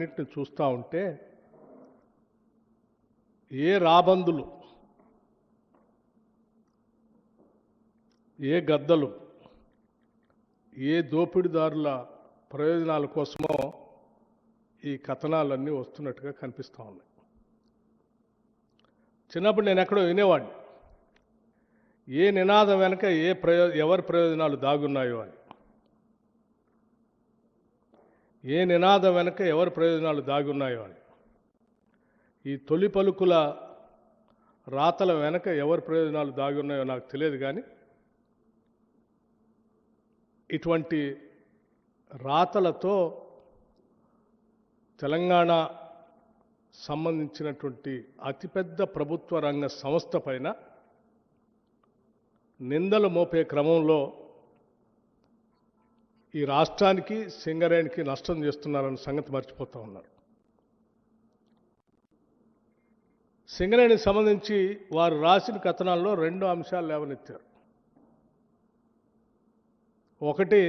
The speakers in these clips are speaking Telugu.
వీటన్నిటిని చూస్తూ ఉంటే ఏ రాబందులు, ఏ గద్దలు, ఏ దోపిడీదారుల ప్రయోజనాల కోసమో ఈ కథనాలన్నీ వస్తున్నట్టుగా కనిపిస్తూ ఉన్నాయి. చిన్నప్పుడు నేను ఎక్కడో వినేవాడిని, ఏ నినాదం వెనక ఎవరి ప్రయోజనాలు దాగున్నాయో అని. ఏ నినాదం వెనక ఎవరి ప్రయోజనాలు దాగున్నాయో అని. ఈ తొలి పలుకుల రాతల వెనక ఎవరి ప్రయోజనాలు దాగి ఉన్నాయో నాకు తెలియదు, కానీ ఇటువంటి రాతలతో తెలంగాణ సంబంధించినటువంటి అతిపెద్ద ప్రభుత్వ రంగ సంస్థ పైన నిందలు మోపే క్రమంలో ఈ రాష్ట్రానికి, సింగరేణికి నష్టం చేస్తున్నారన్న సంగతి మర్చిపోతూ ఉన్నారు. సింగరేణికి సంబంధించి వారు రాసిన కథనాల్లో 2 అంశాలు లేవనెత్తారు. ఒకటి,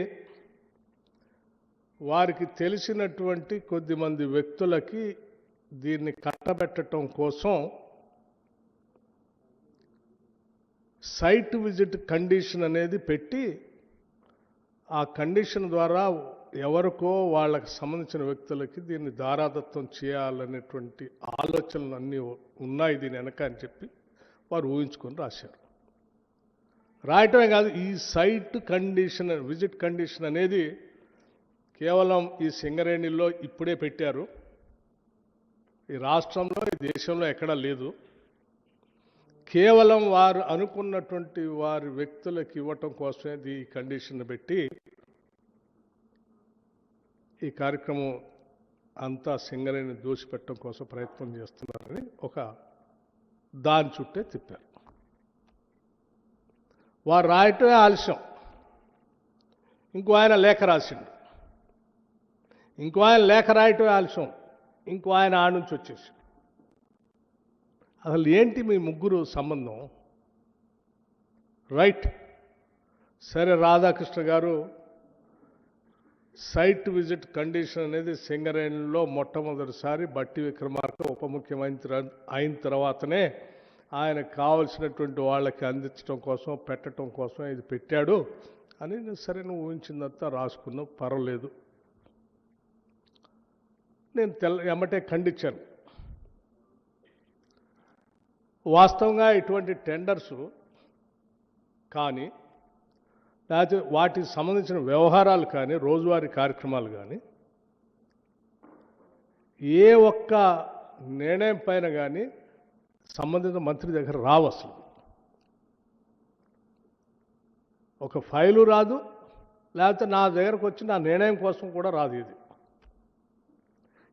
వారికి తెలిసినటువంటి కొద్దిమంది వ్యక్తులకి దీన్ని కట్టబెట్టడం కోసం సైట్ విజిట్ కండిషన్ అనేది పెట్టి, ఆ కండిషన్ ద్వారా ఎవరికో వాళ్ళకి సంబంధించిన వ్యక్తులకి దీన్ని దారాదత్తం చేయాలనేటువంటి ఆలోచనలు అన్నీ ఉన్నాయి దీని వెనక అని చెప్పి వారు ఊహించుకొని రాశారు. రాయటమే కాదు, ఈ సైట్ కండిషన్, విజిట్ కండిషన్ అనేది కేవలం ఈ సింగరేణిలో ఇప్పుడే పెట్టారు. ఈ రాష్ట్రంలో, ఈ దేశంలో ఎక్కడా లేదు. కేవలం వారు అనుకున్నటువంటి వారి వ్యక్తులకు ఇవ్వటం కోసమే ఈ కండిషన్ పెట్టి ఈ కార్యక్రమం అంతా సింగరేణిని దోషిపెట్టడం కోసం ప్రయత్నం చేస్తున్నారని ఒక దాని చుట్టే తిప్పారు. వారు రాయటమే ఆలస్యం. ఇంకో ఆయన లేఖ రాసిండు, ఇంకో ఆయన లేఖ రాయటమే ఆలస్యం, ఇంకో ఆయన ఆడ నుంచి వచ్చేసి. అసలు ఏంటి మీ ముగ్గురు సంబంధం? రైట్, సరే, రాధాకృష్ణ గారు సైట్ విజిట్ కండిషన్ అనేది సింగరేణిలో మొట్టమొదటిసారి బట్టి విక్రమార్క ఉప ముఖ్యమంత్రి అయిన తర్వాతనే ఆయనకు కావలసినటువంటి వాళ్ళకి అందించడం కోసం, పెట్టడం కోసం ఇది పెట్టాడు అని సరే నువ్వు ఊహించిందంతా రాసుకున్నావు, పర్వాలేదు. నేను ఎమ్మటే ఖండించాను. వాస్తవంగా ఇటువంటి టెండర్స్ కానీ, లేకపోతే వాటికి సంబంధించిన వ్యవహారాలు కానీ, రోజువారీ కార్యక్రమాలు కానీ ఏ ఒక్క నిర్ణయం పైన కానీ సంబంధిత మంత్రి దగ్గర రావు. అసలు ఒక ఫైలు రాదు, లేకపోతే నా దగ్గరకు వచ్చి నా నిర్ణయం కోసం కూడా రాదు. ఇది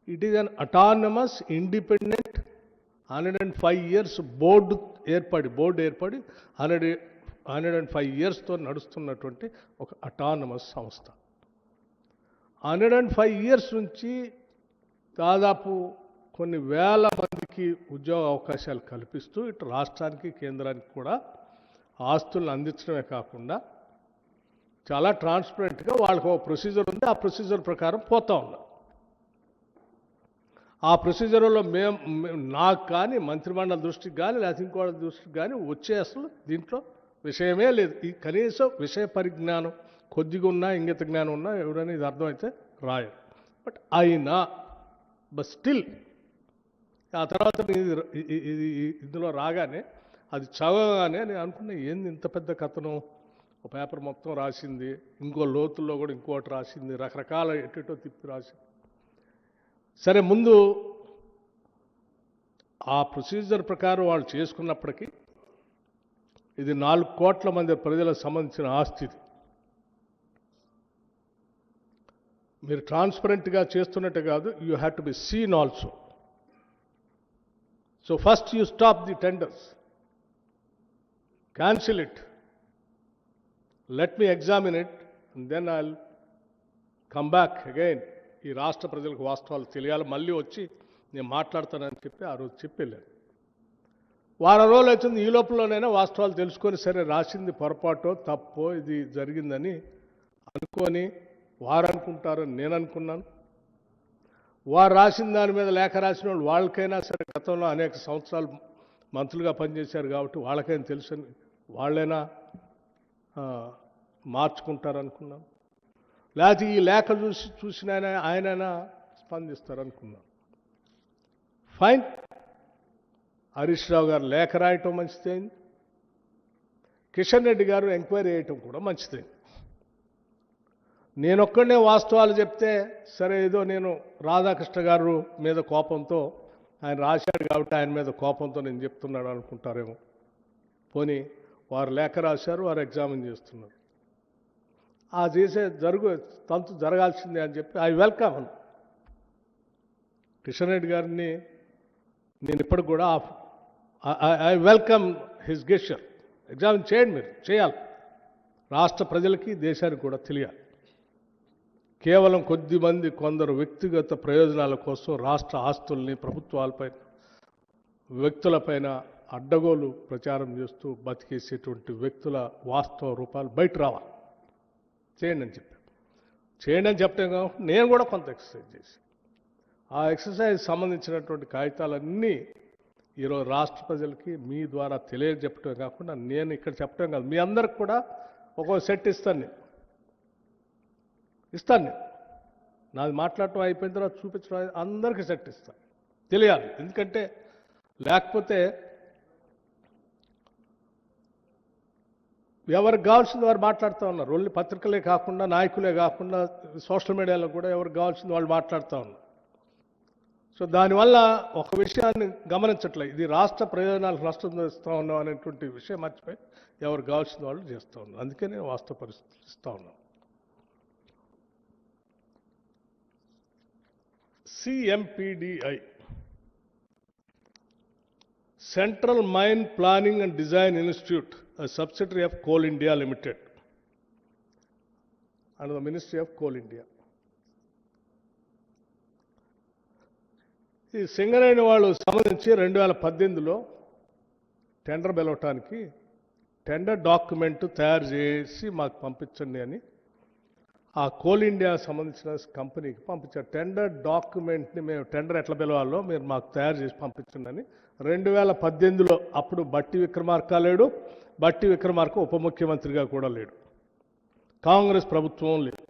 it is an autonomous, independent 105 years board ఏర్పడి 105 yearsతో నడుస్తున్నటువంటి ఒక అటానమస్ సంస్థ. 105 years నుంచి దాదాపు కొన్ని వేల మందికి ఉద్యోగ అవకాశాలు కల్పిస్తూ ఇటు రాష్ట్రానికి, కేంద్రానికి కూడా ఆస్తులను అందించడమే కాకుండా చాలా ట్రాన్స్పరెంట్గా వాళ్ళకు ఒక ప్రొసీజర్ ఉంది. ఆ ప్రొసీజర్ ప్రకారం పోతూ ఉన్నారు. ఆ ప్రొసీజర్లో నాకు కానీ, మంత్రిమండలి దృష్టికి కానీ, లేకపోతే ఇంకోళ్ళ దృష్టికి కానీ వచ్చే అసలు దీంట్లో విషయమే లేదు. ఈ కనీసం విషయ పరిజ్ఞానం కొద్దిగా ఉన్నా, ఇంగిత జ్ఞానం ఉన్నా ఎవరైనా ఇది అర్థమైతే రాయరు. బట్ అయినా స్టిల్ ఆ తర్వాత ఇది ఇందులో రాగానే, అది చదవగానే నేను అనుకున్నా, ఏంది ఇంత పెద్ద కథనం, ఒక పేపర్ మొత్తం రాసింది, ఇంకో లోతుల్లో కూడా ఇంకోటి రాసింది, రకరకాల ఎటో తిప్పి రాసింది. సరే, ముందు ఆ ప్రొసీజర్ ప్రకారం వాళ్ళు చేసుకున్నప్పటికీ ఇది 4 కోట్ల మంది ప్రజలకు సంబంధించిన ఆస్తి. మీరు ట్రాన్స్పరెంట్గా చేస్తున్నట్టు కాదు, you have to be seen also. So first you stop the tenders, cancel it, let me examine it, and then I will come back again. ఈ రాష్ట్ర ప్రజలకు వాస్తవాలు తెలియాలి, మళ్ళీ వచ్చి నేను మాట్లాడతానని చెప్పి ఆ రోజు చెప్పి వెళ్ళాను. వారం రోజులు అవుతుంది. ఈ లోపలనైనా వాస్తవాలు తెలుసుకొని, సరే రాసింది పొరపాటో తప్పో ఇది జరిగిందని అనుకొని వారు అనుకుంటారని నేను అనుకున్నాను. వారు రాసిన దాని మీద లేఖ రాసిన వాళ్ళు వాళ్ళకైనా సరే గతంలో అనేక సంవత్సరాలు మంత్రులుగా పనిచేశారు కాబట్టి వాళ్ళకైనా తెలుసు, వాళ్ళైనా మార్చుకుంటారనుకున్నాం. లేకపోతే ఈ లేఖ చూసిన ఆయనైనా స్పందిస్తారనుకున్నాం. ఫైన్, హరీష్ రావు గారు లేఖ రాయటం మంచిదైంది, కిషన్ రెడ్డి గారు ఎంక్వైరీ చేయటం కూడా మంచిదైంది. నేనొక్కడనే వాస్తవాలు చెప్తే సరే, ఏదో నేను రాధాకృష్ణ గారు మీద కోపంతో ఆయన రాశాడు కాబట్టి ఆయన మీద కోపంతో నేను చెప్తున్నాడు అనుకుంటారేమో. పోనీ వారు లేఖ రాశారు, వారు ఎగ్జామిన్ చేస్తున్నారు, ఆ చేసే తంతు జరగాల్సిందే అని చెప్పి ఐ వెల్కమ్ కిషన్ రెడ్డి గారిని. నేను ఇప్పటికి కూడా I welcome his gesture. Examine చేయండి, మీరు చేయాలి, రాష్ట్ర ప్రజలకి దేశానికి కూడా తెలియాలి. కేవలం కొద్దిమంది కొందరు వ్యక్తిగత ప్రయోజనాల కోసం రాష్ట్ర ఆస్తుల్ని ప్రభుత్వాలపై వ్యక్తులపైన అడ్డగోలు ప్రచారం చేస్తూ బతికేసేటువంటి వ్యక్తుల వాస్తవ రూపాలు బయట రావాలి. చేయండి అని చెప్పాను. చేయండి అని చెప్పడం కాకుండా నేను కూడా కొంత ఎక్సర్సైజ్ చేసి ఆ ఎక్సర్సైజ్ సంబంధించినటువంటి కాగితాలన్నీ ఈరోజు రాష్ట్ర ప్రజలకి మీ ద్వారా తెలియజెప్పటమే కాకుండా నేను ఇక్కడ చెప్పడం కాదు, మీ అందరికి కూడా ఒక్కో సెట్ ఇస్తాను. నాది మాట్లాడటం అయిపోయిన తర్వాత చూపించడం అందరికీ సెట్ ఇస్తాను, తెలియాలి. ఎందుకంటే లేకపోతే ఎవరికి కావాల్సింది వారు మాట్లాడుతూ ఉన్నారు. ఓన్లీ పత్రికలే కాకుండా, నాయకులే కాకుండా, సోషల్ మీడియాలో కూడా ఎవరికి కావాల్సింది వాళ్ళు మాట్లాడుతూ ఉన్నారు. సో దానివల్ల ఒక విషయాన్ని గమనించట్లేదు, ఇది రాష్ట్ర ప్రయోజనాలకు నష్టం చేస్తూ ఉన్నాం అనేటువంటి విషయం మర్చిపోయి ఎవరికి కావాల్సింది వాళ్ళు చేస్తూ ఉన్నారు. అందుకే నేను వాస్తవ పరిస్థితి ఇస్తూ ఉన్నాను. CMPDI, Central Mine Planning and Design Institute, a subsidiary of Coal India Limited, under the Ministry of Coal India. ఈ సింగరేణి వాళ్ళు సంబంధించి 2018లో టెండర్ పిలవటానికి టెండర్ డాక్యుమెంట్ తయారు చేసి మాకు పంపించండి అని ఆ కోల్ ఇండియా సంబంధించిన కంపెనీకి పంపించారు. టెండర్ డాక్యుమెంట్ని మేము టెండర్ ఎట్లా పిలవాలో మీరు మాకు తయారు చేసి పంపించండి అని 2018లో. అప్పుడు బట్టి విక్రమార్క లేడు, బట్టి విక్రమార్క ఉప ముఖ్యమంత్రిగా కూడా లేడు, కాంగ్రెస్ ప్రభుత్వం లేదు.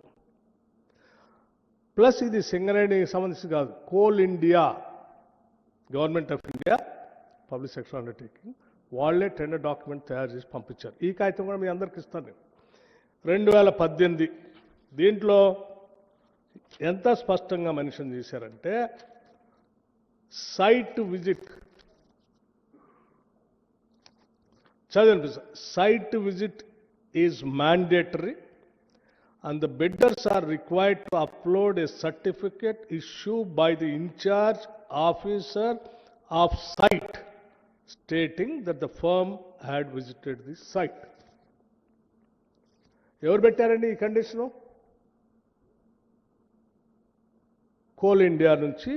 ప్లస్ ఇది సింగరేణికి సంబంధించి కాదు, coal India, government of India public sector undertaking, వాళ్ళే టెండర్ డాక్యుమెంట్ తయారు చేసి పంపించారు. ఈ కాగితం కూడా మీ అందరికి ఇస్తాను నేను. 2018 దీంట్లో ఎంత స్పష్టంగా మెన్షన్ చేశారంటే, సైట్ విజిట్, చదివినిపిస్తారు, site visit is mandatory and the bidders are required to upload a certificate issued by the in-charge officer of site stating that the firm had visited the site. ఎవరు పెట్టారండి ఈ కండిషను? కోల్ ఇండియా నుంచి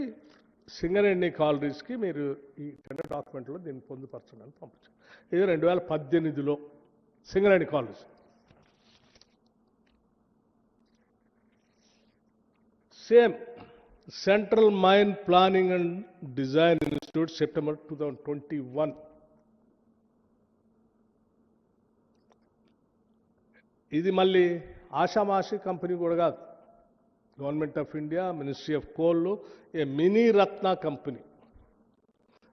సింగరేణి కాలరీస్కి మీరు ఈ టెండర్ డాక్యుమెంట్లో దీన్ని పొందుపరచడానికి పంపించారు. ఇది 2018లో Singareni collieries. Same central mine planning and design institute September 2021. ఇది మళ్ళీ ఆషామాషి కంపెనీ కూడా కాదు, government of India, ministry of coal, a mini Ratna company.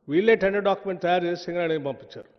వీళ్ళే టెండర్ డాక్యుమెంట్ తయారు చేసి సింగరేణికి పంపించారు.